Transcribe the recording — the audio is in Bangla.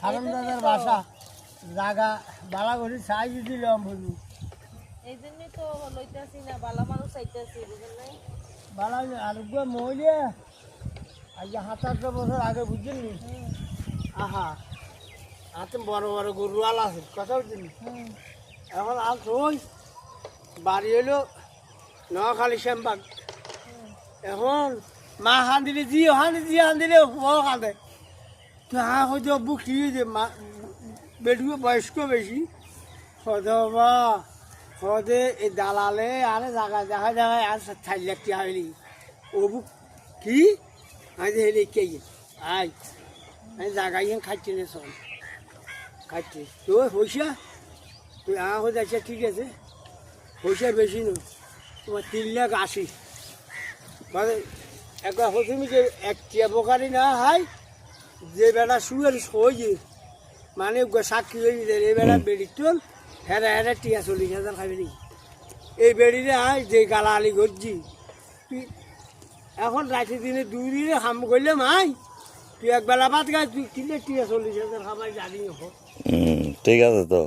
হারাম দাদার বাসা জায়গা বালা করে চাই দিলাম বলু এই জন্যই তো লইতেছি না, বালা মানুষ চাইতেছি, বুঝলেন নাই? বালা আরোগ্য মহিলা আজ ৭-৮ বছর আগে বুঝছেন নি? আহা হাতে বড় বড় গরু আল আছে কথা বুঝছেন? এখন আল ওই বাড়ি হলো নোয়াখালী শ্যামবাগ। এখন মা হান দিলে জি হান দিলে ও কাঁদে তো হ্যাঁ হয়তো অব্বু কি যে মা বেটু বয়স্ক বেশি সদবা সদে এই দালালে আরে জায়গায় জায়গায় আর ৪ লাখ টাকা হইলি অবু কি আজ হেলে কে আই আমি জায়গায় খাচ্ছি না সব খাচ্ছি তো পয়সা তুই হয়ে যাচ্ছে ঠিক আছে পয়সা বেশি নয় তোমার ৩,৮০,০০০ মানে একবার প্রথমে যে এক টিয়া বোকারি না হয় যে বেলা শুয়ের হয়ে মানে সাক্ষী হয়ে এই বেলা বেড়ি চল হেরা টিয়া ৪০,০০০ খাবি নি এই বেড়িরে আয় যে গালালি করছি তুই এখন রাতে দিনে ২ দিনে হাম করলে মাই তুই একবেলা ভাত খাই তুই কিনে টিয়া ৪০,০০০ খাবার জানি ঠিক আছে তো।